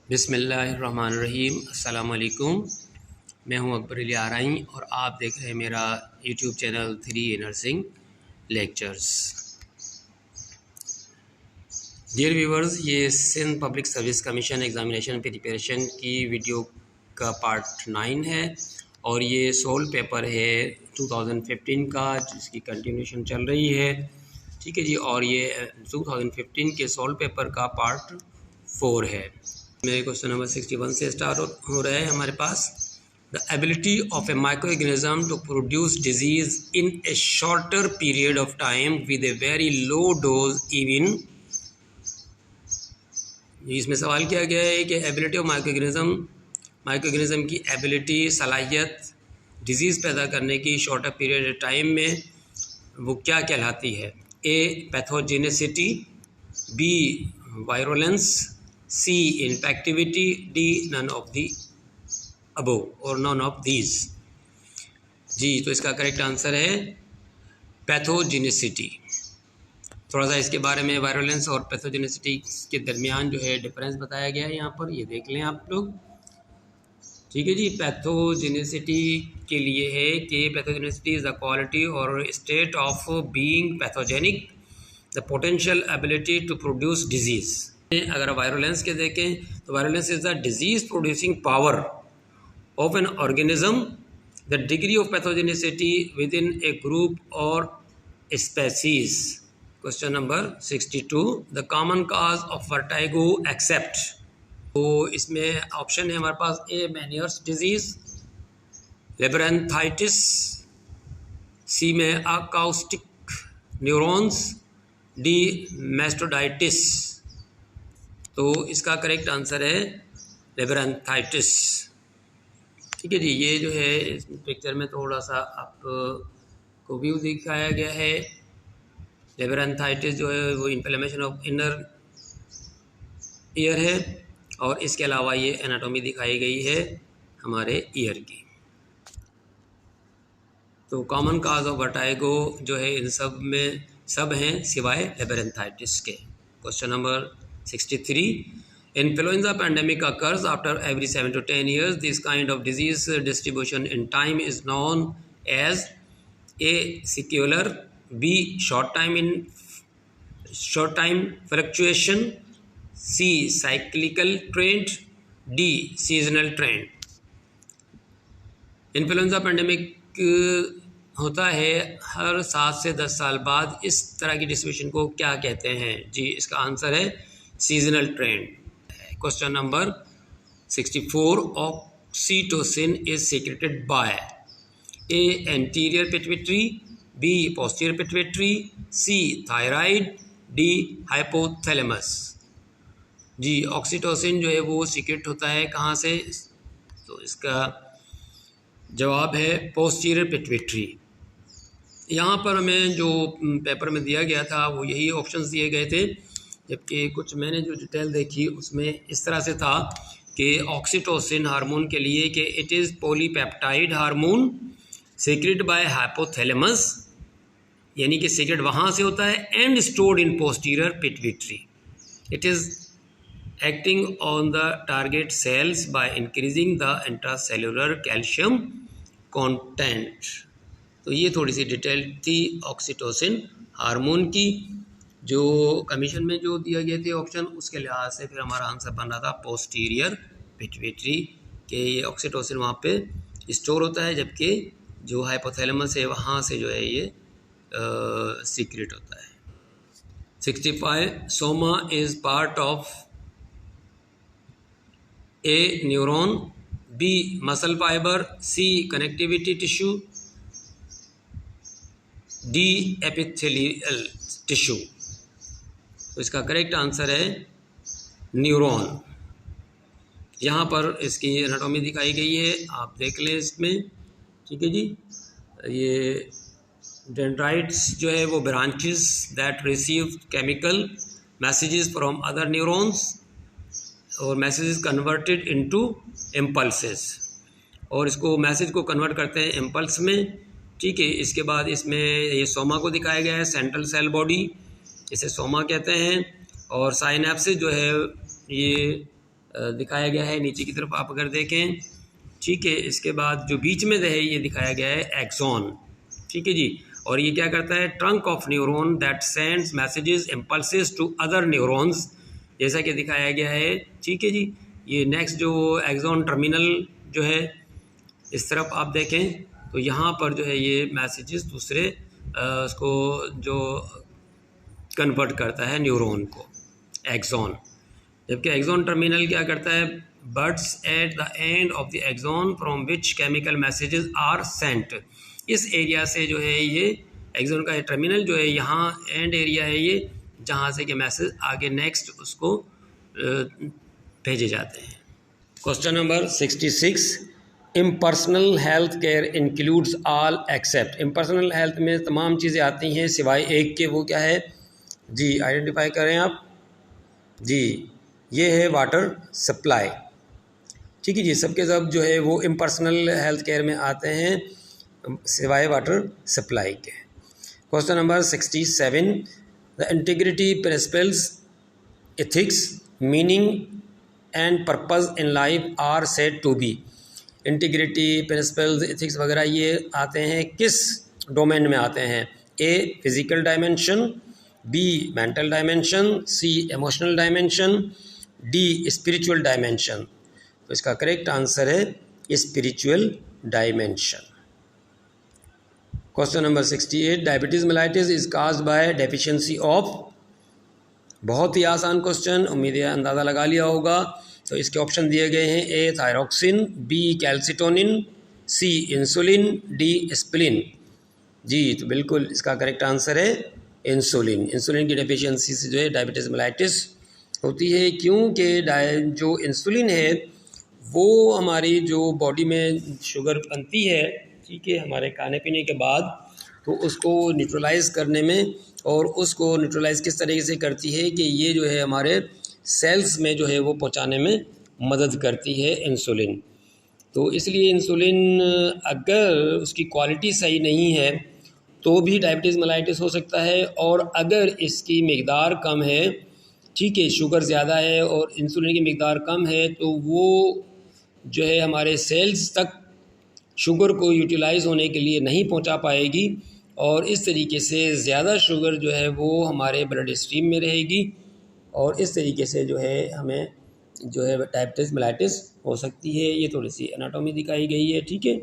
बिस्मिल्लाहिर्रहमानिर्रहीम। अस्सलाम वालेकुम। मैं हूं अकबर अली आरई और आप देख रहे हैं मेरा YouTube channel 3A nursing lectures. Dear viewers, ये Sindh public service commission examination preparation की वीडियो का पार्ट 9 है और ये सोल पेपर है 2015 का, जिसकी कंटिन्यूशन चल रही है। ठीक है जी, और ये 2015 के सोल पेपर का पार्ट 4 है। मेरे क्वेश्चन नंबर 61 से स्टार्ट हो रहा है हमारे पास। The ability of a microorganism to produce disease in a shorter period of time with a very low dose even. इसमें सवाल किया गया है कि एबिलिटी ऑफ माइक्रोऑर्गेनिज्म की एबिलिटी, सलाहियत डिजीज़ पैदा करने की शॉर्टर पीरियड ऑफ टाइम में वो क्या कहलाती है। A pathogenicity, B virulence, C infectivity, D none of the above और none of these। जी, तो इसका करेक्ट आंसर है पैथोजेनिसिटी। थोड़ा सा इसके बारे में वायरुलेंस और पैथोजेनिसिटी के दरमियान जो है डिफरेंस बताया गया है, यहाँ पर ये देख लें आप लोग। ठीक है जी, पैथोजेनिसिटी के लिए है कि पैथोजेनिसिटी इज़ द क्वालिटी और state of being pathogenic, the potential ability to produce disease. अगर वायरुलेंस के देखें तो virulence is the disease producing power of an organism, the degree of pathogenicity within a group और species. Question number 62, the common cause of vertigo except. तो इसमें option है हमारे पास ए मेनियर्स डिजीज, लेब्रेंथाइटिस, सी में अकाउस्टिक न्यूरॉन्स, डी मैस्टोडाइटिस। तो इसका correct answer है लेब्रेंथाइटिस। ठीक है जी, ये जो है इस पिक्चर में थोड़ा सा आपको व्यू दिखाया गया है। लेब्रेंथाइटिस जो है वो इन्फ्लेमेशन ऑफ इनर ईयर है और इसके अलावा ये एनाटॉमी दिखाई गई है हमारे ईयर की। तो कॉमन काज ऑफ वर्टाइगो जो है इन सब में सब हैं सिवाय लेब्रेंथाइटिस के। Question number 63, influenza pandemic occurs after every 7 to 10 years. This kind of disease distribution in time is known as A sequelar, B short time fluctuation, C cyclical trend, D seasonal trend। Influenza pandemic होता है हर 7 से 10 साल बाद। इस तरह की distribution को क्या कहते हैं? जी, इसका आंसर है seasonal trend. Question number 64, oxytocin is secreted by A anterior pituitary, B posterior pituitary, C thyroid, D hypothalamus. जी, ऑक्सीटोसिन जो है वो सीक्रेट होता है कहाँ से? तो इसका जवाब है पोस्टीरियर पिट्यूटरी। यहाँ पर हमें जो पेपर में दिया गया था वो यही ऑप्शंस दिए गए थे, जबकि कुछ मैंने जो डिटेल देखी उसमें इस तरह से था कि ऑक्सीटोसिन हार्मोन के लिए कि it is polypeptide hormone secrete by hypothalamus, यानी कि सीक्रेट वहाँ से होता है, and stored in posterior pituitary. It is acting on the target cells by increasing the intracellular calcium content. तो ये थोड़ी सी डिटेल थी ऑक्सीटोसिन हार्मोन की। जो कमीशन में जो दिया गए थे ऑप्शन, उसके लिहाज से फिर हमारा आंसर बन रहा था पोस्टीरियर पिट्यूटरी के ये ऑक्सीटोसिन वहाँ पे स्टोर होता है, जबकि जो हाइपोथैलेमस है वहाँ से जो है ये सीक्रेट होता है। 65, soma is part of A neuron, B muscle fibre, C connectivity tissue, D epithelial tissue. तो इसका करेक्ट आंसर है न्यूरॉन। यहाँ पर इसकी एनाटॉमी दिखाई गई है, आप देख लें इसमें। ठीक है जी, ये डेंड्राइट्स जो है वो branches that receive chemical messages from other neurons और मैसेजेस कन्वर्टेड इनटू इम्पल्सेस, और इसको मैसेज को कन्वर्ट करते हैं इम्पल्स में। ठीक है, इसके बाद इसमें ये सोमा को दिखाया गया है, सेंट्रल सेल बॉडी, इसे सोमा कहते हैं। और साइनेप्सिस जो है ये दिखाया गया है। नीचे की तरफ आप अगर देखें, ठीक है, इसके बाद जो बीच में है ये दिखाया गया है एक्सॉन, ठीक है जी। और ये क्या करता है, trunk of neuron that sends messages impulses to other neurons, जैसा कि दिखाया गया है, ठीक है जी। ये नेक्स्ट जो एक्सॉन टर्मिनल जो है, इस तरफ आप देखें तो यहाँ पर जो है ये मैसेजेस दूसरे उसको जो कन्वर्ट करता है न्यूरॉन को, एक्सॉन। जबकि एक्सॉन टर्मिनल क्या करता है, buds at the end of the axon from which chemical messages are sent. इस एरिया से जो है ये एक्सॉन का टर्मिनल जो है, यहाँ एंड एरिया है ये, जहाँ से कि मैसेज आगे नेक्स्ट उसको भेजे जाते हैं। Question number 66, impersonal health care includes all except. Impersonal health में तमाम चीज़ें आती हैं सिवाय एक के, वो क्या है जी, आइडेंटिफाई करें आप जी। ये है वाटर सप्लाई, ठीक है जी। सबके सब जो है वो इम्पर्सनल हेल्थ केयर में आते हैं सिवाय वाटर सप्लाई के। Question number 67, the integrity principles, ethics, meaning and purpose in life are said to be. Integrity principles, ethics वगैरह ये आते हैं किस डोमेन में आते हैं, A physical dimension, B mental dimension, C emotional dimension, D spiritual dimension. तो इसका करेक्ट आंसर है spiritual dimension. Question number 68, diabetes mellitus is caused by deficiency of. बहुत ही आसान क्वेश्चन, उम्मीद है अंदाज़ा लगा लिया होगा। तो इसके ऑप्शन दिए गए हैं, ए थायरॉक्सिन, बी कैल्सिटोनिन, सी इंसुलिन, डी स्प्लिन। जी तो बिल्कुल इसका करेक्ट आंसर है इंसुलिन। इंसुलिन की डेफिशिएंसी से जो है डायबिटीज़ मेलाइटिस होती है, क्योंकि जो इंसुलिन है वो हमारी जो बॉडी में शुगर बनती है, ठीक है, हमारे खाने पीने के बाद, तो उसको न्यूट्रलाइज़ करने में, और उसको न्यूट्रलाइज़ किस तरीके से करती है कि ये जो है हमारे सेल्स में जो है वो पहुंचाने में मदद करती है इंसुलिन। तो इसलिए इंसुलिन अगर उसकी क्वालिटी सही नहीं है तो भी डायबिटीज़ मेलाइटिस हो सकता है, और अगर इसकी मिक़दार कम है, ठीक है, शुगर ज़्यादा है और इंसुलिन की मिक़दार कम है, तो वो जो है हमारे सेल्स तक शुगर को यूटिलाइज़ होने के लिए नहीं पहुंचा पाएगी, और इस तरीके से ज़्यादा शुगर जो है वो हमारे ब्लड स्ट्रीम में रहेगी, और इस तरीके से जो है हमें जो है डायबिटीज़ मेलाइटिस हो सकती है। ये थोड़ी सी एनाटॉमी दिखाई गई है, ठीक है।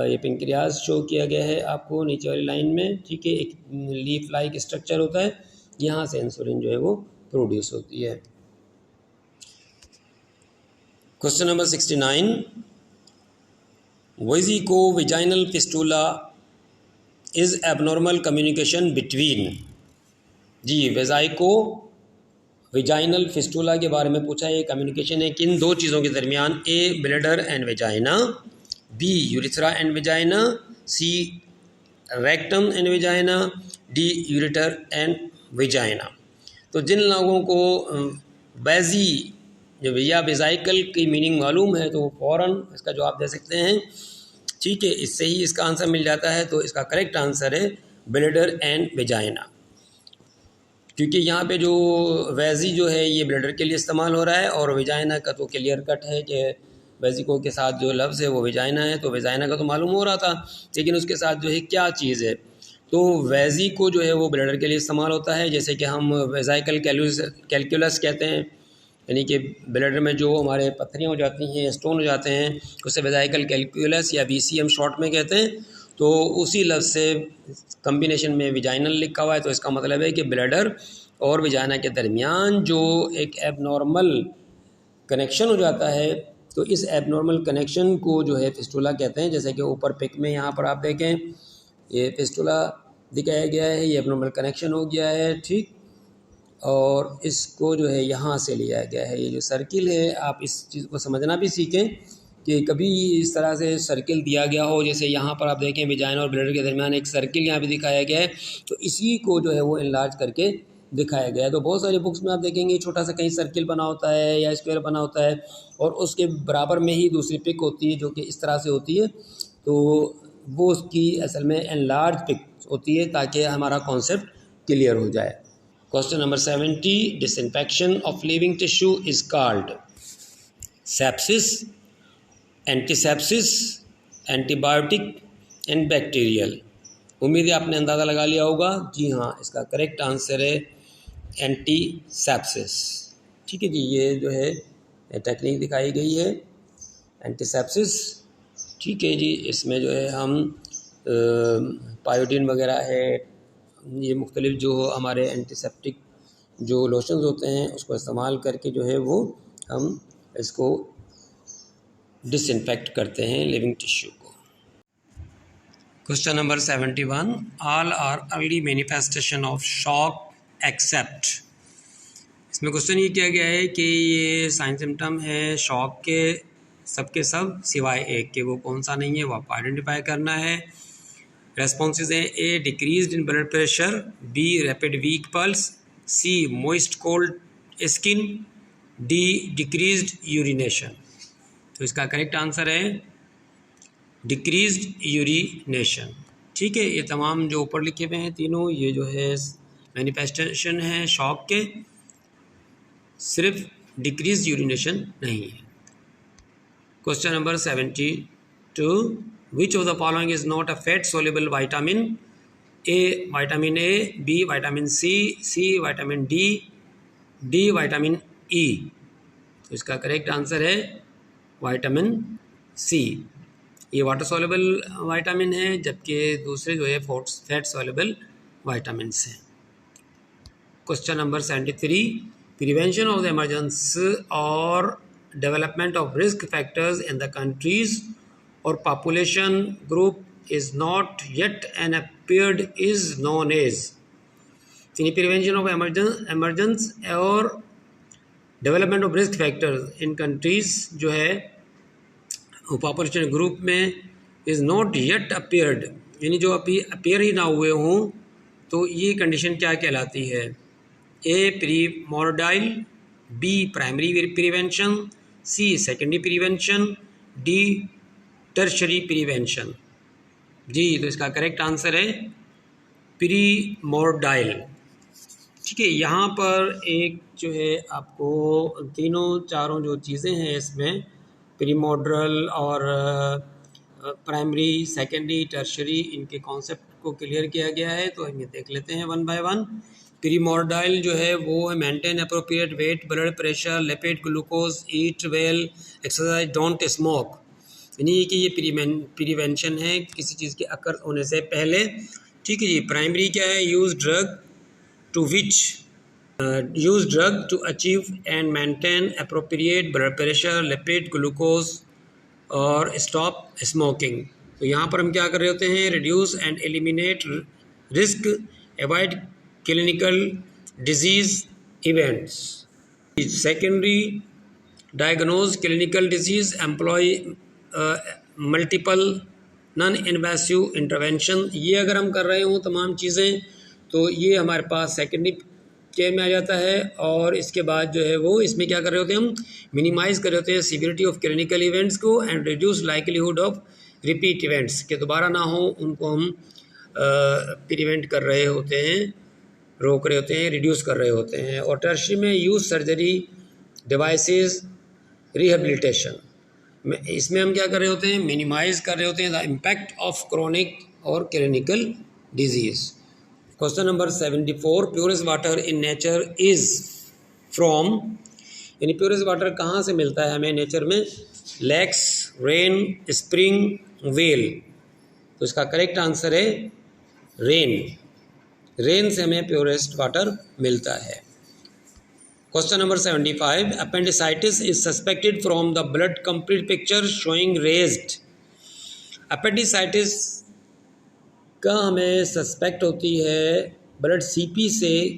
ये पेंक्रियाज शो किया गया है आपको नीचे वाली लाइन में, ठीक है। एक लीफ लाइक स्ट्रक्चर होता है, यहाँ से इंसुलिन जो है वो प्रोड्यूस होती है। Question number 69, vesicovaginal fistula is abnormal communication between. जी वेजाइको वेजाइनल फिस्टुला के बारे में पूछा है। कम्युनिकेशन है किन दो चीज़ों के दरमियान, A bladder and vagina, B urethra and vagina, C rectum and vagina, D ureter and vagina. तो जिन लोगों को बैजी या वेजाइकल की मीनिंग मालूम है तो वो फ़ौरन इसका जवाब दे सकते हैं, ठीक है, इससे ही इसका आंसर मिल जाता है। तो इसका करेक्ट आंसर है ब्लैडर एंड वेजाइना, क्योंकि यहाँ पे जो वैजी जो है ये ब्लैडर के लिए इस्तेमाल हो रहा है, और वेजाइना का तो क्लियर कट है कि वेजिको के साथ जो लफ्ज़ है वो वेजाइना है। तो वेजाइना का तो मालूम हो रहा था, लेकिन उसके साथ जो है क्या चीज़ है, तो वेजिको जो है वो ब्लैडर के लिए इस्तेमाल होता है। जैसे कि हम वेजाइकल कैलकुलस कहते हैं, यानी कि ब्लैडर में जो हमारे पत्थरियाँ हो जाती हैं, स्टोन हो जाते हैं, उसे वेजाइकल कैलकुलस या VCM शॉर्ट में कहते हैं। तो उसी लफ्ज़ से कम्बिनेशन में विजाइनल लिखा हुआ है, तो इसका मतलब है कि ब्लैडर और विजाइना के दरमियान जो एक एबनॉर्मल कनेक्शन हो जाता है, तो इस एबनॉर्मल कनेक्शन को जो है फिस्टुला कहते हैं। जैसे कि ऊपर पिक में यहाँ पर आप देखें, ये फिस्टुला दिखाया गया है, ये एबनॉर्मल कनेक्शन हो गया है, ठीक, और इसको जो है यहाँ से लिया गया है। ये जो सर्किल है, आप इस चीज़ को समझना भी सीखें कि कभी इस तरह से सर्किल दिया गया हो, जैसे यहाँ पर आप देखें विजाइना और ब्लैडर के दरमियान एक सर्किल यहाँ पे दिखाया गया है, तो इसी को जो है वो इनलार्ज करके दिखाया गया है। तो बहुत सारी बुक्स में आप देखेंगे छोटा सा कहीं सर्किल बना होता है या स्क्वायर बना होता है, और उसके बराबर में ही दूसरी पिक होती है जो कि इस तरह से होती है, तो वो उसकी असल में एनलार्ज पिक होती है, ताकि हमारा कॉन्सेप्ट क्लियर हो जाए। Question number 70, disinfection of living tissue is called. Sepsis, antisepsis, antibiotic and bacterial. उम्मीद है आपने अंदाज़ा लगा लिया होगा। जी हाँ, इसका करेक्ट आंसर है एंटीसेप्सिस। ठीक है जी, ये जो है टेक्निक दिखाई गई है एंटीसेप्सिस। ठीक है जी, इसमें जो है हम पायोडीन वगैरह है, ये मुख्तलिफ जो हमारे एंटीसेप्टिक जो लोशंस होते हैं उसको इस्तेमाल करके जो है वो हम इसको डिसइंफेक्ट करते हैं लिविंग टिश्यू को। Question number 71, all are early manifestation of shock except. इसमें क्वेश्चन ये किया गया है कि ये साइन सिम्टम है शॉक के, सबके सब सिवाय एक के, वो कौन सा नहीं है वो आपको आइडेंटिफाई करना है। रेस्पॉन्सेज हैं A decreased in blood pressure, B rapid weak pulse, C moist cold skin, D decreased urination. तो इसका करेक्ट आंसर है डिक्रीज्ड यूरिनेशन। ठीक है, ये तमाम जो ऊपर लिखे हुए हैं तीनों, ये जो है मैनिफेस्टेशन है शॉक के, सिर्फ डिक्रीज्ड यूरिनेशन नहीं है। Question number 72, which of the following is not a fat soluble vitamin? A vitamin A, B vitamin C, C vitamin D, D vitamin E. तो इसका करेक्ट आंसर है विटामिन सी। ये water soluble vitamin है, जबकि दूसरे जो है fat soluble vitamins हैं। Question number 73, prevention of the emergence और development of risk factors in the countries और population group is not yet an appeared is known as। Prevention of emergence और development of risk factors in countries जो है population group में is not yet appeared, यानी जो अभी appear ही ना हुए हों, तो ये कंडीशन क्या कहलाती है? A primordial, B primary prevention, C secondary prevention, D tertiary prevention. जी, तो इसका करेक्ट आंसर है प्रीमोर्डाइल। ठीक है, यहाँ पर एक जो है आपको तीनों चारों जो चीज़ें हैं इसमें प्रीमोर्डल और प्राइमरी, सेकेंडरी, टर्शरी, इनके कॉन्सेप्ट को क्लियर किया गया है। तो हम ये देख लेते हैं वन बाय वन। प्रीमोर्डाइल जो है वो है maintain appropriate weight, blood pressure, lipid, glucose, eat well, exercise, don't smoke. यानी कि ये प्रिवेंशन है किसी चीज़ के अकर होने से पहले। ठीक है जी। प्राइमरी क्या है? Use drug to achieve and maintain appropriate blood pressure, lipid, glucose और स्टॉप स्मोकिंग। तो यहाँ पर हम क्या कर रहे होते हैं? Reduce and eliminate risk, avoid clinical disease events. Secondary diagnose clinical disease, employ multiple non invasive intervention. ये अगर हम कर रहे हों तमाम चीज़ें तो ये हमारे पास सेकेंडरी केयर में आ जाता है। और इसके बाद जो है वो इसमें क्या कर रहे होते हैं? हम मिनिमाइज़ कर रहे होते हैं सीवियरिटी ऑफ क्लिनिकल इवेंट्स को and reduce likelihood of repeat events के दोबारा ना हो, उनको हम प्रिवेंट कर रहे होते हैं, रोक रहे होते हैं, रिड्यूस कर रहे होते हैं। और टर्शरी में यूज सर्जरी, डिवाइसेस, रिहेबिलिटेशन, इसमें हम क्या कर रहे होते हैं? मिनिमाइज़ कर रहे होते हैं द इम्पैक्ट ऑफ क्रोनिक और clinical disease. Question number 74, purest water in nature is from, यानी प्योरेस्ट वाटर कहाँ से मिलता है हमें नेचर में? Lakes, rain, spring, well. तो इसका करेक्ट आंसर है रेन। रेन से हमें प्योरेस्ट वाटर मिलता है। Question number 75, appendicitis is suspected from the blood complete picture showing raised. Appendicitis का हमें सस्पेक्ट होती है ब्लड सीपी से,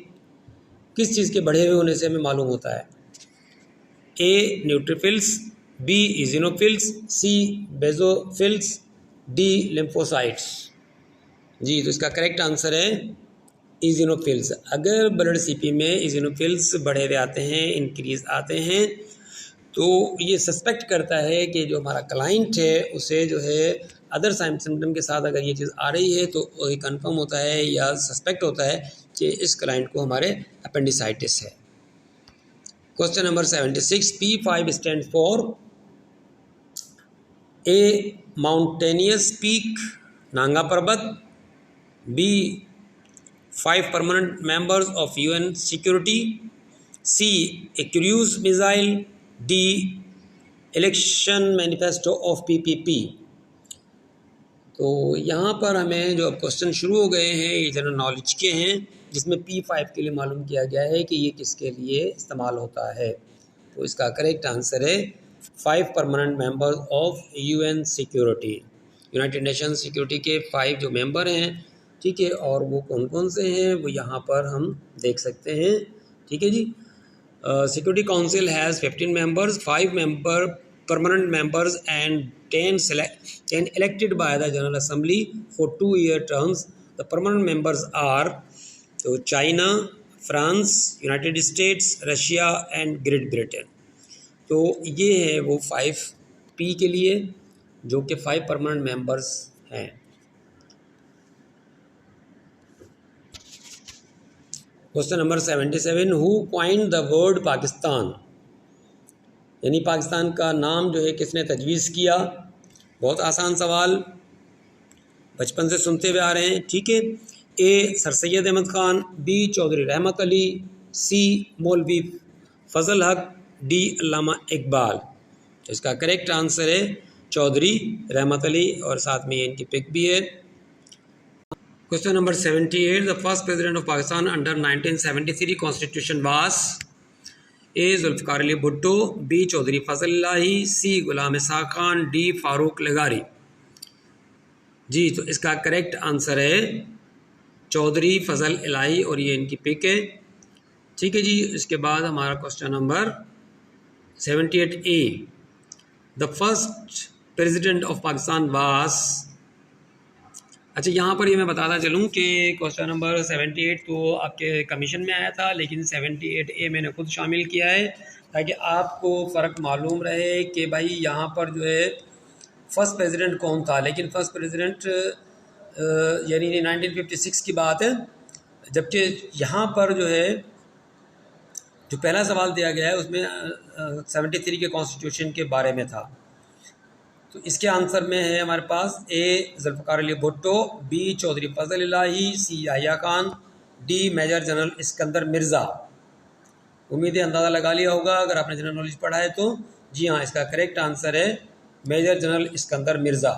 किस चीज़ के बढ़े हुए होने से हमें मालूम होता है? ए न्यूट्रोफिल्स, बी इजिनोफिल्स, सी बेजोफिल्स, डी लिम्फोसाइट्स। जी, तो इसका करेक्ट आंसर है इजिनोफिल्स। अगर ब्लड सीपी में इजिनोफिल्स बढ़े हुए आते हैं, इंक्रीज आते हैं, तो ये सस्पेक्ट करता है कि जो हमारा क्लाइंट है उसे जो है अदर साइन सिम्टम के साथ अगर ये चीज़ आ रही है तो ये कंफर्म होता है या सस्पेक्ट होता है कि इस क्लाइंट को हमारे अपेंडिसाइटिस है। Question number 76, P5 stand for A mountainous peak Nanga Parbat, B 5 permanent members of UN security, C a cruise missile, D election manifesto of PPP। तो यहाँ पर हमें जो अब क्वेश्चन शुरू हो गए हैं ये जनरल नॉलेज के हैं, जिसमें P5 के लिए मालूम किया गया है कि ये किसके लिए इस्तेमाल होता है। तो इसका करेक्ट आंसर है 5 permanent members of UN security, United nation security के 5 जो मेंबर हैं, ठीक है, और वो कौन कौन से हैं वो यहाँ पर हम देख सकते हैं, ठीक है जी। Security council has 15 members, 5 member permanent members and 10 elected by the General Assembly for 2-year terms. The permanent members are China, France, United States, Russia and Great Britain. तो ये है वो 5P के लिए जो कि 5 परमानेंट मेंबर्स हैं। Question number 77, who coined the word Pakistan, यानी पाकिस्तान का नाम जो है किसने तजवीज़ किया। बहुत आसान सवाल, बचपन से सुनते हुए आ रहे हैं, ठीक है। ए सर सैयद अहमद ख़ान, बी चौधरी रहमत अली, सी मौलवी फजल हक, डी अल्लामा इकबाल। तो इसका करेक्ट आंसर है चौधरी रहमत अली, और साथ में इनकी पिक भी है। Question number 78, the first president of Pakistan under 1973 constitution was A Zulfikar Ali Bhutto, B Chaudhry Fazal Elahi, C Ghulam Ishaq Khan, D Farooq लगारी। जी, तो इसका करेक्ट आंसर है चौधरी फजल इलाही, और ये इनकी पिक है, ठीक है जी। इसके बाद हमारा question number 78A, the first president of Pakistan was. अच्छा, यहाँ पर ये मैं बताता चलूँ कि क्वेश्चन नंबर 78 तो आपके कमीशन में आया था, लेकिन 78A मैंने खुद शामिल किया है ताकि आपको फ़र्क मालूम रहे कि भाई यहाँ पर जो है फ़र्स्ट प्रेसिडेंट कौन था। लेकिन फ़र्स्ट प्रेसिडेंट यानी 1956 की बात है, जबकि यहाँ पर जो है जो पहला सवाल दिया गया है उसमें 73 के कॉन्स्टिट्यूशन के बारे में था। तो इसके आंसर में है हमारे पास A Zulfikar Ali Bhutto, B Chaudhry Fazal Elahi, C Yahya Khan, D major general Iskander Mirza. उम्मीद है अंदाज़ा लगा लिया होगा अगर आपने जनरल नॉलेज पढ़ा है तो। जी हाँ, इसका करेक्ट आंसर है major general Iskander Mirza.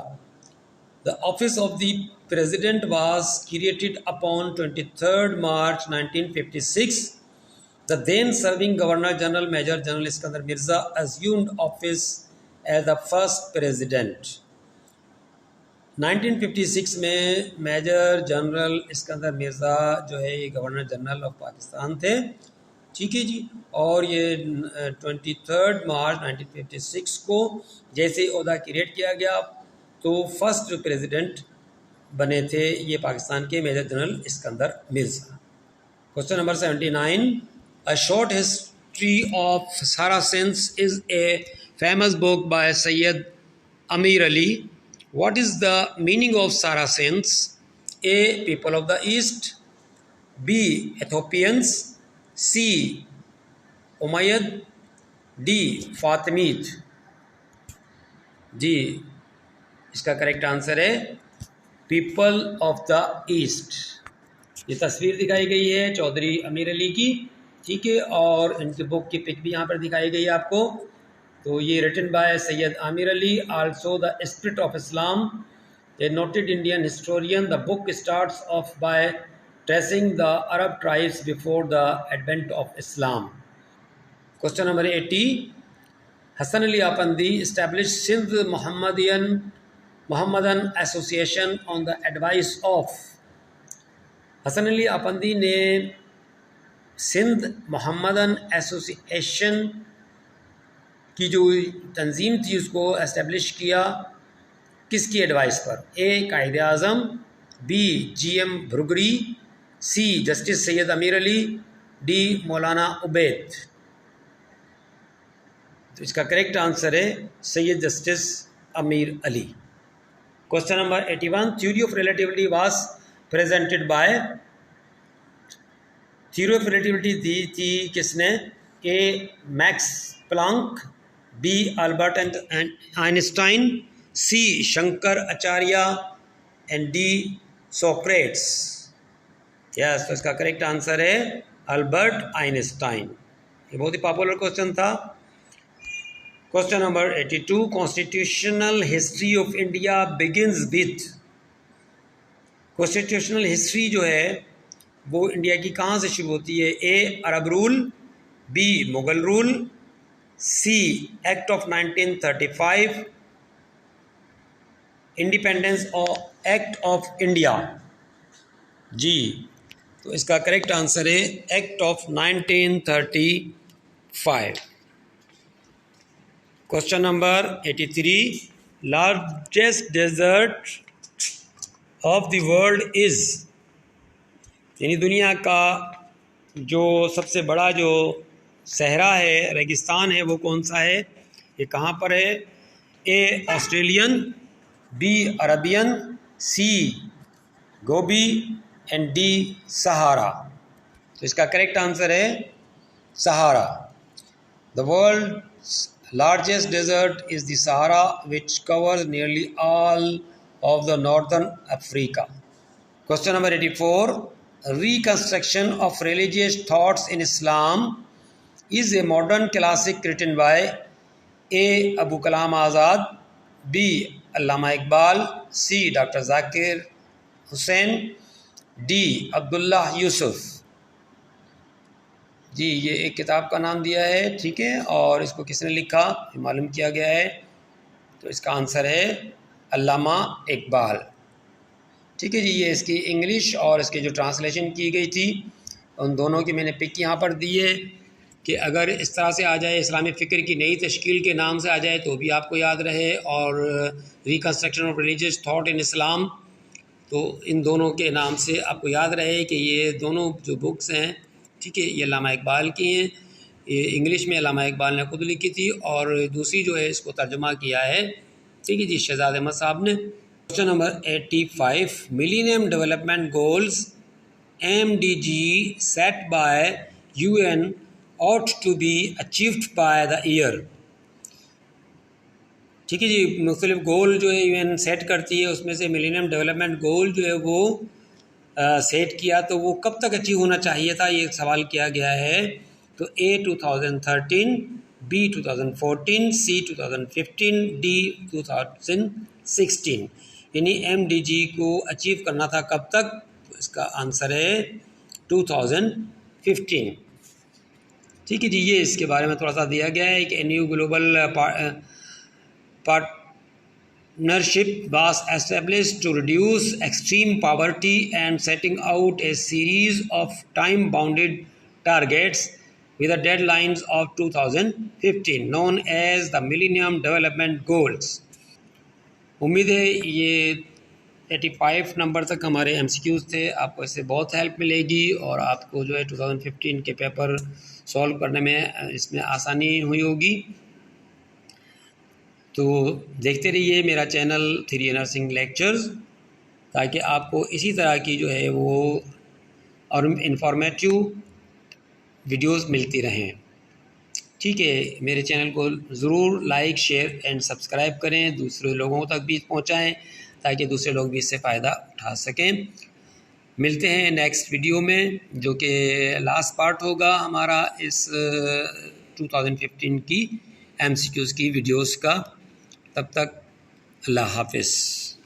The office of the president was created upon 23 March 1956। The then serving governor general major general Iskander Mirza assumed office as the first president। 1956 में मेजर जनरल इस्कंदर मिर्ज़ा जो है ये गवर्नर जनरल ऑफ पाकिस्तान थे, ठीक है जी। और ये 23 मार्च 1956 को जैसे ही ओहदा क्रिएट किया गया तो फर्स्ट प्रेसिडेंट बने थे ये पाकिस्तान के major general Iskander Mirza. Question number 79, a short history of Saracens is a famous book by Sayyid Amir Ali. What is the meaning of Saracens? A. People of the East, B. Ethiopians, C. Umayyad, D. Fatimid। जी, इसका correct answer है people of the east. ये तस्वीर दिखाई गई है चौधरी अमीर अली की, ठीक है, और इनकी बुक की पिक भी यहाँ पर दिखाई गई है आपको। तो ये written by Syed Ameer Ali, also the spirit of Islam, a noted Indian historian. The book starts off by tracing the Arab tribes before the advent of Islam. Question number 80, Hasan Ali Effendi establish Sindh Mohammedan association on the advice of. Hasan Ali Effendi ने Sindh Mohammedan association की जो तंजीम थी उसको establish किया किसकी advice पर। ए कायदे आज़म, B GM भुरगरी, C justice Syed अमीर अली, डी मौलाना उबैद। तो इसका करेक्ट आंसर है Syed justice Ameer Ali. Question number 81, theory of relativity was presented by. Theory of relativity दी थी किसने? A Max Planck, B Albert Einstein, C Shankar Acharya and D Socrates. Yes, तो इसका करेक्ट आंसर है अल्बर्ट आइंस्टाइन। ये बहुत ही पॉपुलर क्वेश्चन था। Question number 82, constitutional history of India begins with. Constitutional history जो है वो इंडिया की कहाँ से शुरू होती है? A Arab rule, B Mughal rule, C act of 1935, independence act of India. जी, तो इसका करेक्ट आंसर है act of 1935। Question number 83, largest desert of the world is. यानी दुनिया का जो सबसे बड़ा जो सहरा है, रेगिस्तान है, वो कौन सा है? ये कहाँ पर है? A Australian, B Arabian, C Gobi and D Sahara. तो इसका करेक्ट आंसर है Sahara. The world's largest desert is the Sahara which covers nearly all of the northern Africa. Question number 84, reconstruction of religious thoughts in Islam is a modern classic written by A. Abu Kalam Azad, B. Allama Iqbal, C. Dr. Zakir Hussain, D. Abdullah Yusuf। जी, ये एक किताब का नाम दिया है, ठीक है, और इसको किसने लिखा ये मालूम किया गया है। तो इसका आंसर है अल्लामा इकबाल। ठीक है जी, ये इसकी इंग्लिश और इसकी जो ट्रांसलेशन की गई थी उन दोनों की मैंने पिक यहाँ पर दी है कि अगर इस तरह से आ जाए, इस्लामी फ़िक्र की नई तश्कील के नाम से आ जाए तो भी आपको याद रहे, और reconstruction of religious thought in Islam, तो इन दोनों के नाम से आपको याद रहे कि ये दोनों जो बुक्स हैं, ठीक है, ये अल्लामा इकबाल की हैं। ये इंग्लिश में अल्लामा इकबाल ने खुद लिखी थी और दूसरी जो है इसको तर्जुमा किया है, ठीक है जी, शहजाद अहमद साहब ने। Question number 85, millennium development goals MDG set by UN ought to be achieved by the year। ठीक है जी, मुख्तलिफ गोल जो है UN सेट करती है, उसमें से मिलेनियम डेवलपमेंट गोल जो है वो सेट किया तो वो कब तक अचीव होना चाहिए था, ये सवाल किया गया है। तो A 2013, B 2014, C 2015, D 2016। यानी MDG को अचीव करना था कब तक? तो इसका आंसर है 2015। ठीक है जी, ये इसके बारे में थोड़ा सा दिया गया है कि new global partnership was established to reduce extreme poverty and setting out a series of time bounded targets with the deadlines of 2015 known as the Millennium Development Goals। उम्मीद है ये 85 नंबर तक हमारे MCQs थे, आपको इससे बहुत हेल्प मिलेगी और आपको जो है 2015 के पेपर सॉल्व करने में इसमें आसानी हुई होगी। तो देखते रहिए मेरा चैनल 3A नर्सिंग लेक्चर्स, ताकि आपको इसी तरह की जो है वो और इंफॉर्मेटिव वीडियोस मिलती रहें। ठीक है, मेरे चैनल को ज़रूर लाइक, शेयर एंड सब्सक्राइब करें, दूसरे लोगों तक भी पहुंचाएं ताकि दूसरे लोग भी इससे फ़ायदा उठा सकें। मिलते हैं नेक्स्ट वीडियो में, जो कि लास्ट पार्ट होगा हमारा इस 2015 की MCQs की वीडियोस का। तब तक अल्लाह हाफ़िज़।